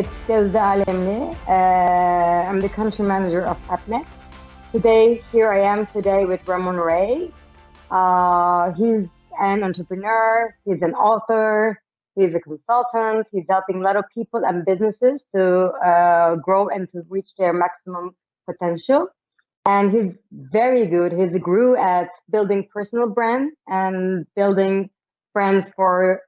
it's Gözde Alemli. I'm the country manager of Appnext. Today, here I am today with Ramon. He's an entrepreneur, he's an author, he's a consultant, he's helping a lot of people and businesses to grow and to reach their maximum potential. And he's very good. He's a guru at building personal brands and building brands for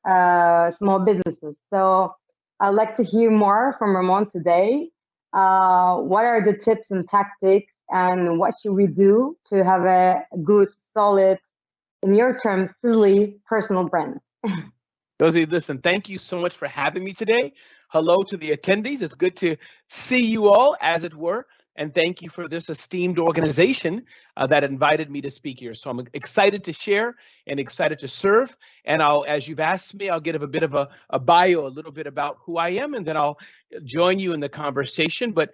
small businesses. So I'd like to hear more from Ramon today. What are the tips and tactics, and what should we do to have a good, solid, in your terms, silly personal brand? Gözde, listen, thank you so much for having me today. Hello to the attendees. It's good to see you all, as it were. And thank you for this esteemed organization that invited me to speak here. So I'm excited to share and excited to serve. And as you've asked me, I'll give a bit of a bio, a little bit about who I am, and then I'll join you in the conversation. But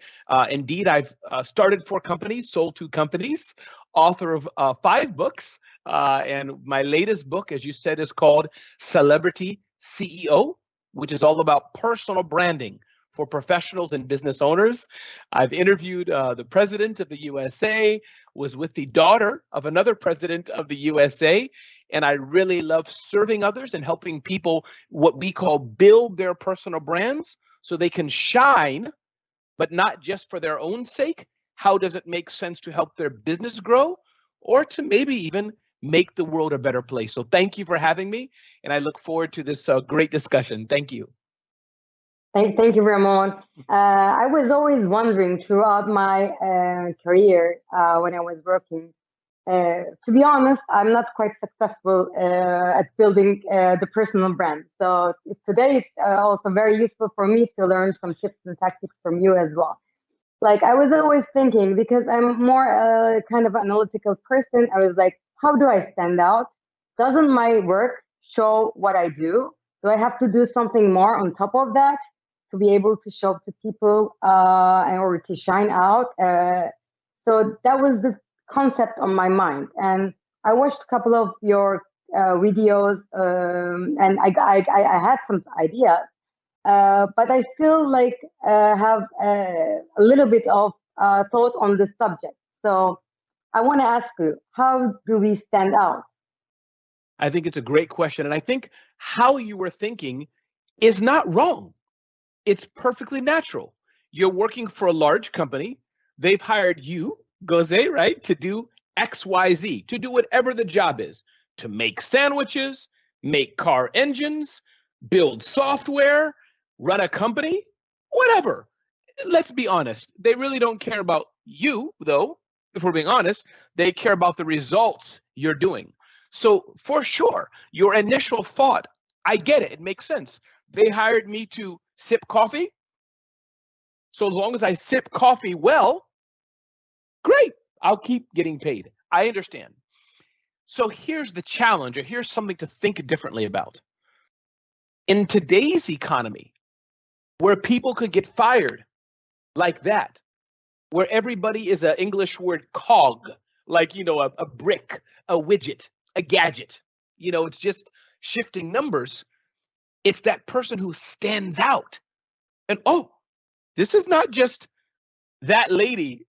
indeed, I've started 4 companies, sold 2 companies, author of 5 books. And my latest book, as you said, is called Celebrity CEO, which is all about personal branding for professionals and business owners. I've interviewed the president of the USA, was with the daughter of another president of the USA, and I really love serving others and helping people, what we call, build their personal brands so they can shine, but not just for their own sake. How does it make sense to help their business grow, or to maybe even make the world a better place? So thank you for having me, and I look forward to this great discussion. Thank you. Thank you, Ramon. I was always wondering throughout my career when I was working. To be honest, I'm not quite successful at building the personal brand. So today it's also very useful for me to learn some tips and tactics from you as well. Like, I was always thinking, because I'm more kind of analytical person, I was like, how do I stand out? Doesn't my work show what I do? Do I have to do something more on top of that to be able to show to people or to shine out? So that was the concept on my mind. And I watched a couple of your videos, and I had some ideas. But I still have a little bit of thought on the subject. So I want to ask you, how do we stand out? I think it's a great question. And I think how you were thinking is not wrong. It's perfectly natural. You're working for a large company. They've hired you, Gözde, right, to do XYZ, to do whatever the job is, to make sandwiches, make car engines, build software, run a company, whatever. Let's be honest. They really don't care about you, though. If we're being honest, they care about the results you're doing. So for sure, your initial thought, I get it. It makes sense. They hired me to sip coffee. So as long as I sip coffee well, great. I'll keep getting paid. I understand. So here's the challenge, or here's something to think differently about. In today's economy, where people could get fired like that, where everybody is an English word cog, like, a brick, a widget, a gadget, it's just shifting numbers. It's that person who stands out. And this is not just that lady,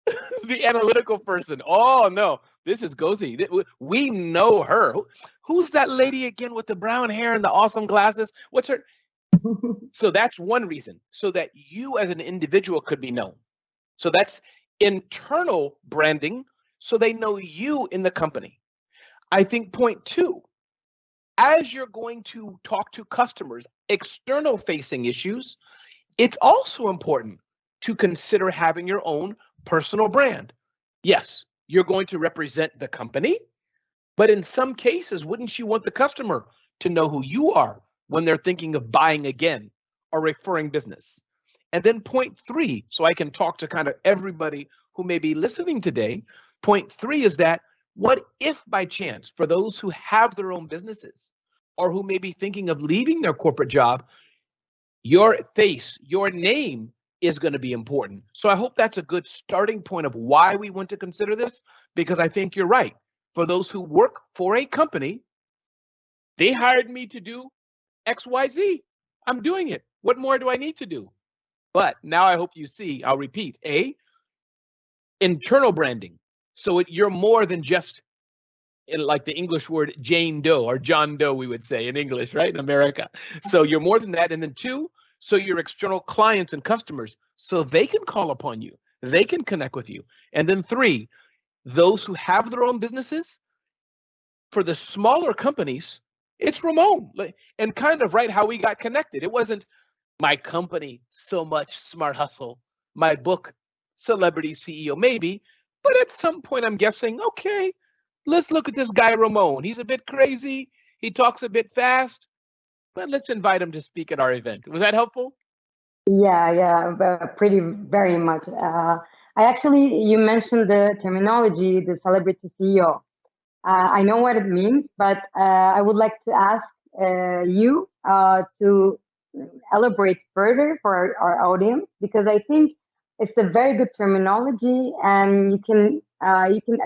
the analytical person. Oh no, this is Gözde. We know her. Who's that lady again with the brown hair and the awesome glasses? What's her? So that's one reason, so that you as an individual could be known. So that's internal branding, so they know you in the company. I think point 2, as you're going to talk to customers, external facing issues, it's also important to consider having your own personal brand. Yes, you're going to represent the company, but in some cases, wouldn't you want the customer to know who you are when they're thinking of buying again or referring business? And then point 3, so I can talk to kind of everybody who may be listening today. Point 3 is that, what if by chance, for those who have their own businesses or who may be thinking of leaving their corporate job, your face, your name is going to be important. So I hope that's a good starting point of why we want to consider this, because I think you're right. For those who work for a company, they hired me to do XYZ. I'm doing it. What more do I need to do? But now I hope you see, I'll repeat. A, internal branding. So you're more than just like the English word Jane Doe or John Doe, we would say in English, right? In America. So you're more than that. And then two, so your external clients and customers, so they can call upon you, they can connect with you. And then three, those who have their own businesses, for the smaller companies, it's Ramon. And kind of right how we got connected. It wasn't my company, So Much Smart Hustle, my book, Celebrity CEO, maybe. But at some point, I'm guessing, okay, let's look at this guy, Ramon. He's a bit crazy. He talks a bit fast, but let's invite him to speak at our event. Was that helpful? Yeah, very much. You mentioned the terminology, the celebrity CEO. I know what it means, but I would like to ask you to elaborate further for our audience, because I think it's a very good terminology, and you can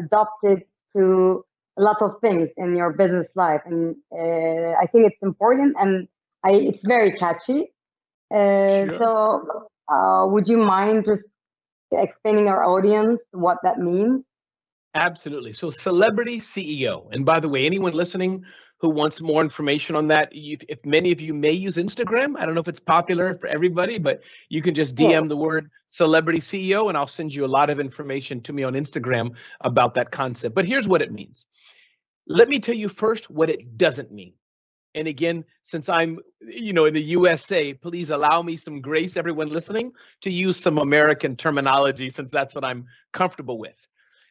adopt it to a lot of things in your business life, and I think it's important, and it's very catchy. Sure. So, would you mind just explaining our audience what that means? Absolutely. So celebrity CEO. And by the way, anyone listening who wants more information on that, if many of you may use Instagram, I don't know if it's popular for everybody, but you can just DM the word celebrity CEO and I'll send you a lot of information to me on Instagram about that concept. But here's what it means. Let me tell you first what it doesn't mean. And again, since I'm, in the USA, please allow me some grace, everyone listening, to use some American terminology, since that's what I'm comfortable with.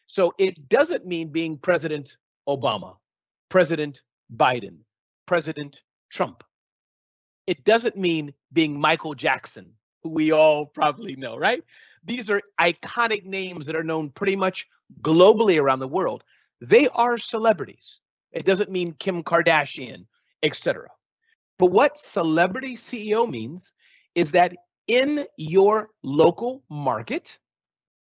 So it doesn't mean being President Obama, President Biden, President Trump. It doesn't mean being Michael Jackson, who we all probably know, right? These are iconic names that are known pretty much globally around the world. They are celebrities. It doesn't mean Kim Kardashian, etc. But what celebrity CEO means is that in your local market,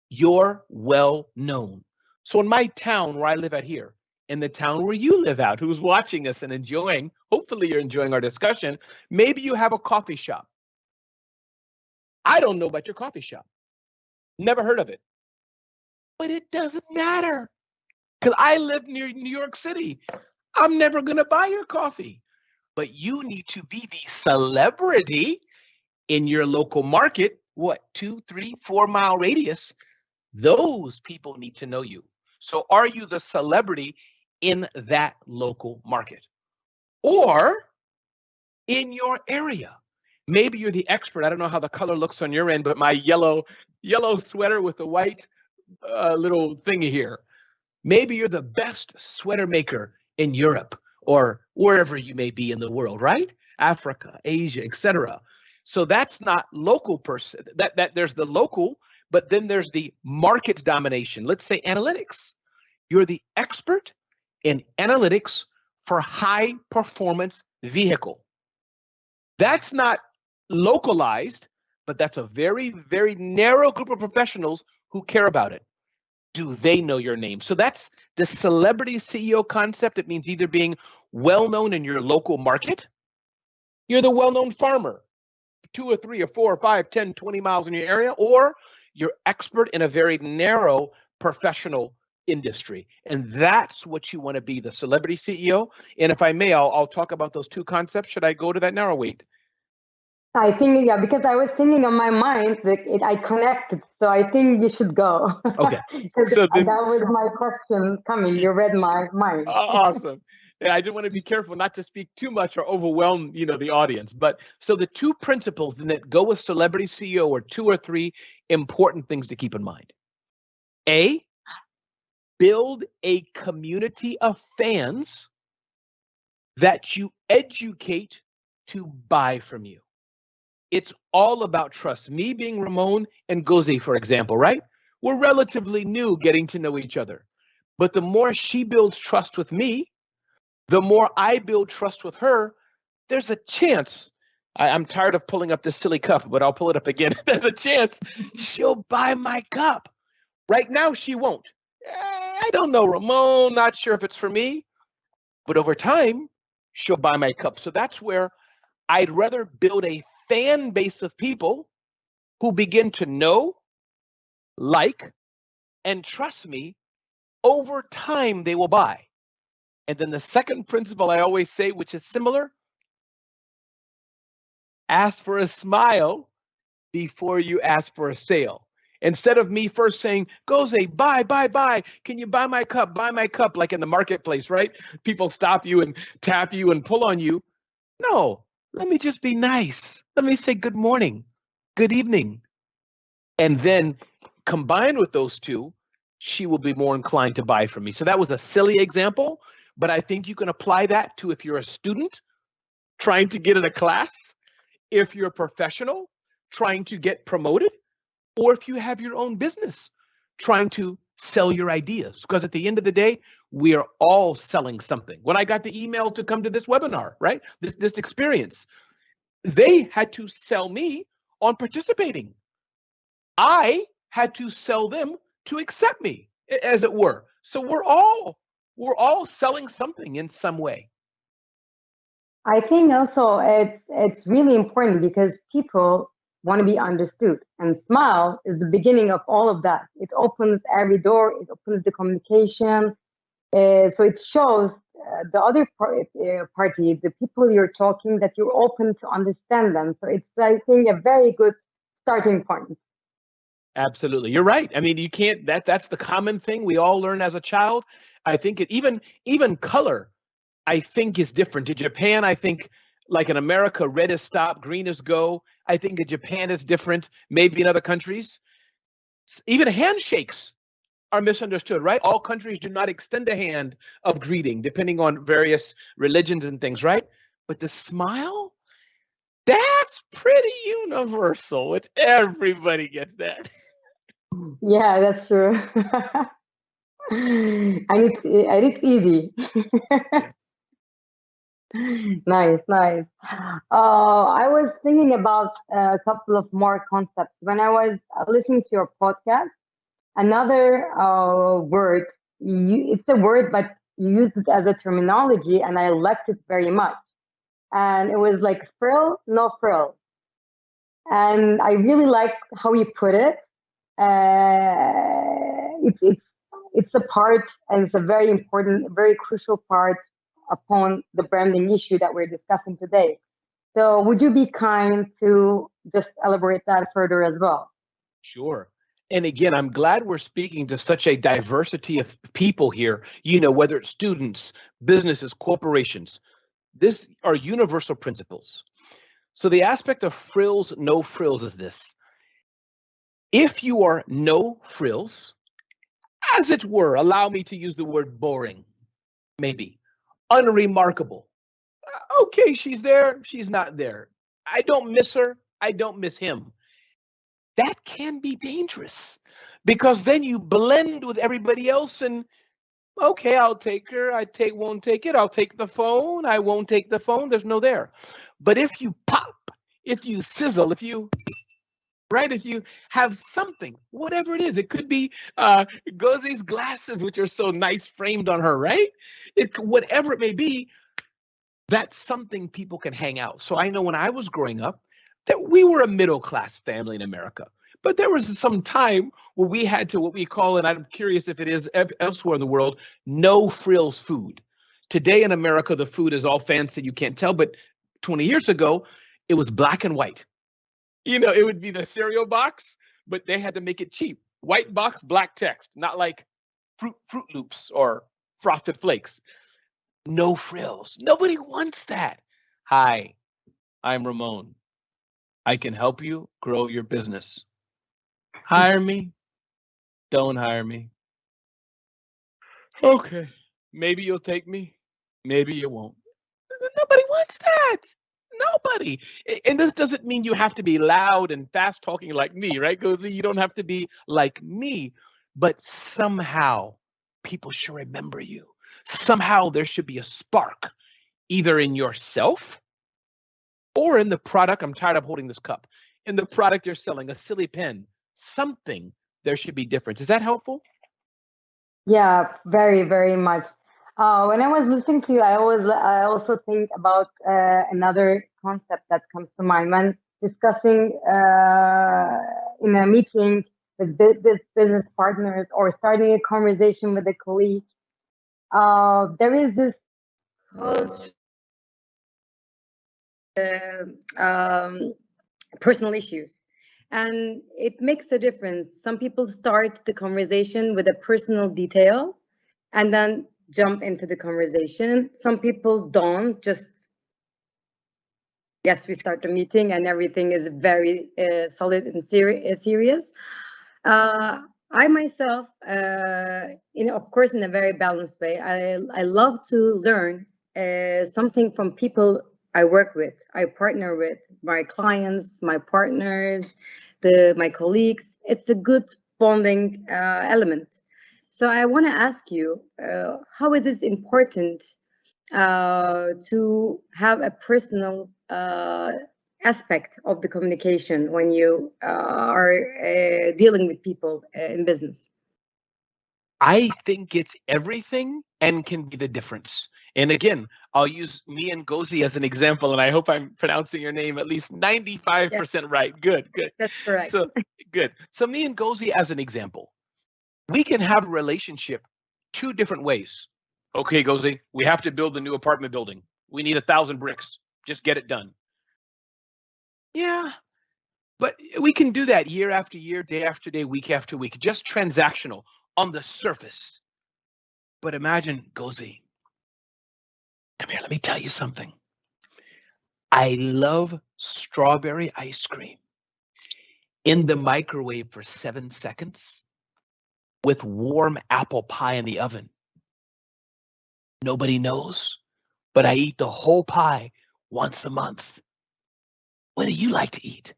you're well known. So in my town where I live out here, in the town where you live out, who's watching us and enjoying, hopefully you're enjoying our discussion, maybe you have a coffee shop. I don't know about your coffee shop. Never heard of it. But it doesn't matter, because I live near New York City. I'm never going to buy your coffee. But you need to be the celebrity in your local market, 2, 3, 4 mile radius. Those people need to know you. So are you the celebrity in that local market? Or in your area? Maybe you're the expert. I don't know how the color looks on your end, but my yellow sweater with the white little thingy here. Maybe you're the best sweater maker in Europe or wherever you may be in the world, right? Africa, Asia, etc. So that's not local person. That there's the local, but then there's the market domination. Let's say analytics. You're the expert in analytics for high performance vehicle. That's not localized, but that's a very, very narrow group of professionals who care about it. Do they know your name? So that's the celebrity CEO concept. It means either being well-known in your local market, you're the well-known farmer, 2 or 3 or 4 or 5, 10, 20 miles in your area, or you're expert in a very narrow professional industry. And that's what you want to be, the celebrity CEO. And if I may, I'll talk about those two concepts. Should I go to that narrow weight? I think, because I was thinking on my mind that I connected, so I think you should go. Okay. So that was my question coming. You read my mind. Awesome. And I do want to be careful not to speak too much or overwhelm, the audience. But so the two principles that go with celebrity CEO are 2 or 3 important things to keep in mind. A, build a community of fans that you educate to buy from you. It's all about trust. Me being Ramon and Gözde, for example, right? We're relatively new getting to know each other. But the more she builds trust with me, the more I build trust with her, there's a chance, I'm tired of pulling up this silly cup, but I'll pull it up again. There's a chance she'll buy my cup. Right now, she won't. I don't know, Ramon, not sure if it's for me. But over time, she'll buy my cup. So that's where I'd rather build a fan base of people who begin to know, like, and trust me, over time they will buy. And then the second principle I always say, which is similar, ask for a smile before you ask for a sale. Instead of me first saying, Gözde, buy, can you buy my cup, like in the marketplace, right? People stop you and tap you and pull on you. No, let me just be nice. Let me say good morning, good evening. And then combined with those two, she will be more inclined to buy from me. So that was a silly example, but I think you can apply that to if you're a student trying to get in a class, if you're a professional trying to get promoted, or if you have your own business trying to sell your ideas. Because at the end of the day, we are all selling something. When I got the email to come to this webinar, right, this experience, they had to sell me on participating. I had to sell them to accept me, as it were. So we're all selling something in some way. I think also it's really important because people want to be understood, and smile is the beginning of all of that. It opens every door. It opens the communication. So it shows the other party, the people you're talking, that you're open to understand them. So it's, I think, a very good starting point. Absolutely. You're right. I mean, you can't, that's the common thing we all learn as a child. I think even color, I think, is different. In Japan, I think, like in America, red is stop, green is go. I think in Japan is different, maybe in other countries. Even handshakes are misunderstood, right? All countries do not extend a hand of greeting, depending on various religions and things, right? But the smile, that's pretty universal. Everybody gets that. Yeah, that's true. And it's easy. Yes. Nice, nice. I was thinking about a couple of more concepts when I was listening to your podcast. Another word, it's a word, but you used it as a terminology, and I liked it very much. And it was like frill, no frill. And I really like how you put it. It's the part, and it's a very important, very crucial part upon the branding issue that we're discussing today. So would you be kind to just elaborate that further as well? Sure. And again, I'm glad we're speaking to such a diversity of people here, whether it's students, businesses, corporations. These are universal principles. So the aspect of frills, no frills is this. If you are no frills, as it were, allow me to use the word boring, maybe, unremarkable. Okay, she's there, she's not there. I don't miss her, I don't miss him. That can be dangerous because then you blend with everybody else and, okay, I'll take her, won't take it, I'll take the phone, I won't take the phone, there's no there. But if you pop, if you sizzle, if you have something, whatever it is, it could be Gözde's glasses, which are so nice framed on her, right? Whatever it may be, that's something people can hang out. So I know when I was growing up that we were a middle-class family in America, but there was some time where we had to, what we call, and I'm curious if it is elsewhere in the world, no frills food. Today in America, the food is all fancy, you can't tell, but 20 years ago, it was black and white. It would be the cereal box, but they had to make it cheap. White box, black text, not like Fruit Loops or Frosted Flakes. No frills. Nobody wants that. Hi, I'm Ramon. I can help you grow your business. Hire me. Don't hire me. Okay. Maybe you'll take me. Maybe you won't. Nobody wants that. Nobody. And this doesn't mean you have to be loud and fast talking like me, right, Gözde? You don't have to be like me. But somehow people should remember you. Somehow there should be a spark, either in yourself or in the product. I'm tired of holding this cup. In the product you're selling, a silly pen, something, there should be difference. Is that helpful? Yeah, very, very much. When I was listening to you, I also think about another concept that comes to mind. discussing in a meeting with business partners or starting a conversation with a colleague, there is this personal issues. And it makes a difference. Some people start the conversation with a personal detail and then jump into the conversation. Some people don't, just, yes, we start the meeting and everything is very solid and serious. I myself, of course, in a very balanced way, I love to learn something from people I work with, I partner with, my clients, my partners, my colleagues. It's a good bonding element. So I want to ask you how it is important to have a personal aspect of the communication when you are dealing with people in business. I think it's everything and can be the difference. And again, I'll use me and Gözde as an example, and I hope I'm pronouncing your name at least 95% right. Good. That's correct. So good. So me and Gözde as an example, we can have a relationship two different ways. Okay, Gözde, we have to build a new apartment building. We need 1,000 bricks. Just get it done. Yeah, but we can do that year after year, day after day, week after week, just transactional on the surface. But imagine, Gözde, come here, let me tell you something. I love strawberry ice cream in the microwave for 7 seconds with warm apple pie in the oven. Nobody knows, but I eat the whole pie once a month. What do you like to eat?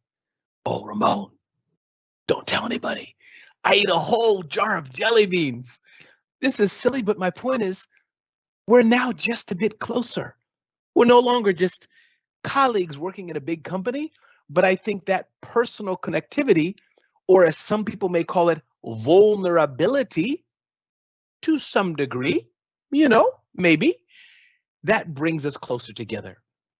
Oh, Ramon, don't tell anybody. I eat a whole jar of jelly beans. This is silly, but my point is, we're now just a bit closer. We're no longer just colleagues working in a big company, but I think that personal connectivity, or as some people may call it, vulnerability, to some degree, maybe, that brings us closer together.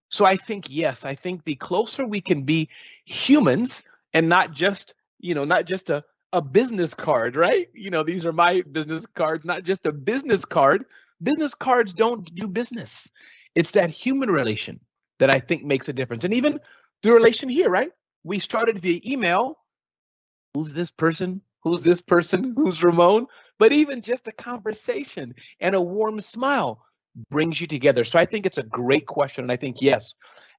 So I think, yes, I think the closer we can be humans and not just a business card, right? These are my business cards, not just a business card. Business cards don't do business. It's that human relation that I think makes a difference. And even the relation here, right? We started via email. Who's this person? Who's this person? Who's Ramon? But even just a conversation and a warm smile brings you together. So I think it's a great question. And I think, yes,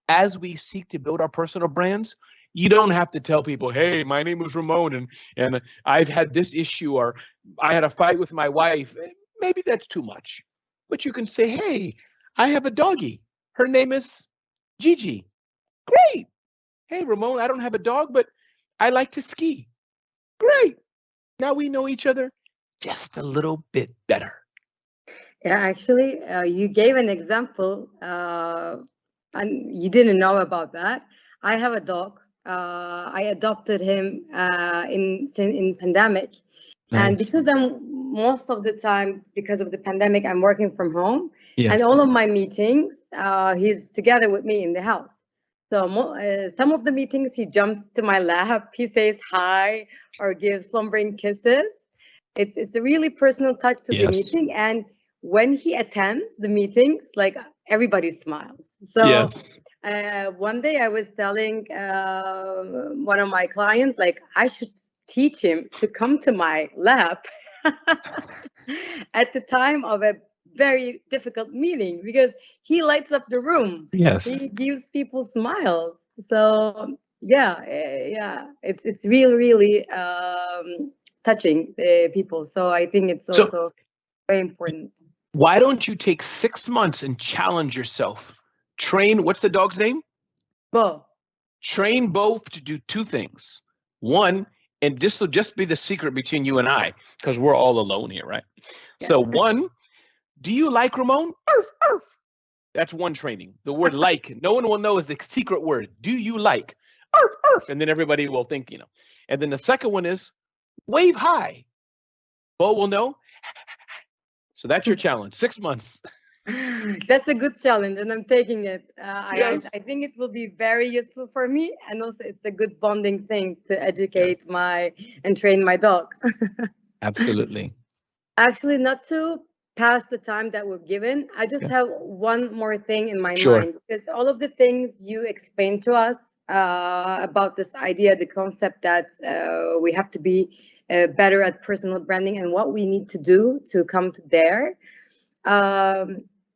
as we seek to build our personal brands, you don't have to tell people, hey, my name is Ramon and I've had this issue, or I had a fight with my wife. Maybe that's too much. But you can say, hey, I have a doggie. Her name is Gigi. Great. Hey, Ramon, I don't have a dog, but I like to ski. Great. Now we know each other just a little bit better. Yeah, actually, you gave an example, and you didn't know about that. I have a dog. I adopted him in pandemic, nice. And because most of the time, because of the pandemic, I'm working from home, yes. And all of my meetings, he's together with me in the house. So some of the meetings, he jumps to my lap, he says hi, or gives slumbering kisses. It's a really personal touch to the meeting, and when he attends the meetings, like everybody smiles. So yes. One day I was telling one of my clients, like, I should teach him to come to my lap at the time of a very difficult meeting, because he lights up the room. Yes. He gives people smiles. So yeah, it's really touching people. So I think it's also very important. Why don't you take 6 months and challenge yourself? Train, what's the dog's name? Bo. Train Bo to do two things. One, and this will just be the secret between you and I, because we're all alone here, right? Yeah. So one, do you like Ramon? Arf, arf. That's one training. The word like, no one will know is the secret word. Do you like? Arf, arf. And then everybody will think, And then the second one is wave high. Bo will know. So that's your challenge, 6 months. That's a good challenge, and I'm taking it. Yes. I think it will be very useful for me, and also it's a good bonding thing to educate and train my dog. Absolutely. Actually, not to pass the time that we've given, I just have one more thing in my Sure. mind, because all of the things you explained to us about this idea, the concept that we have to be better at personal branding and what we need to do to come to there.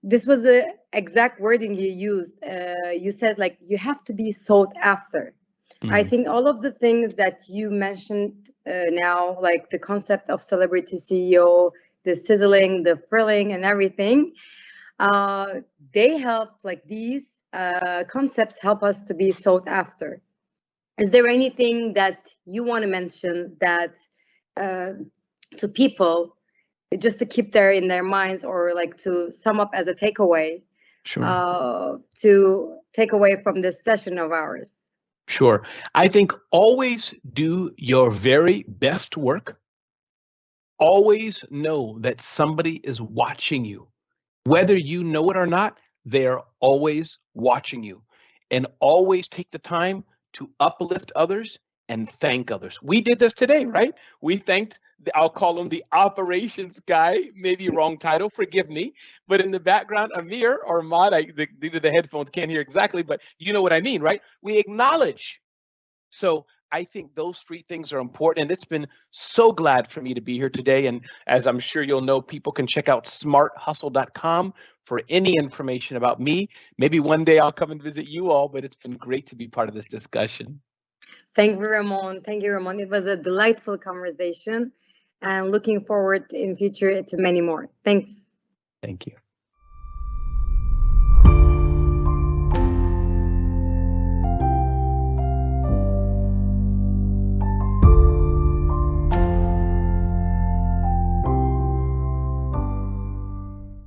This was the exact wording you used. You said, like, you have to be sought after. I think all of the things that you mentioned now, like the concept of celebrity CEO, the sizzling, the thrilling, and everything, they help, like these concepts help us to be sought after. Is there anything that you want to mention that to people, just to keep there in their minds, or like to sum up as a takeaway, to take away from this session of ours? Sure. I think always do your very best work. Always know that somebody is watching you. Whether you know it or not, they are always watching you. And always take the time to uplift others and thank others. We did this today, right? We thanked, I'll call him the operations guy, maybe wrong title, forgive me. But in the background, Amir or Ahmad, due to the headphones, can't hear exactly, but you know what I mean, right? We acknowledge. So I think those three things are important. And it's been so glad for me to be here today. And as I'm sure you'll know, people can check out smarthustle.com for any information about me. Maybe one day I'll come and visit you all, but it's been great to be part of this discussion. Thank you, Ramon. Thank you, Ramon. It was a delightful conversation, and looking forward in future to many more. Thanks. Thank you.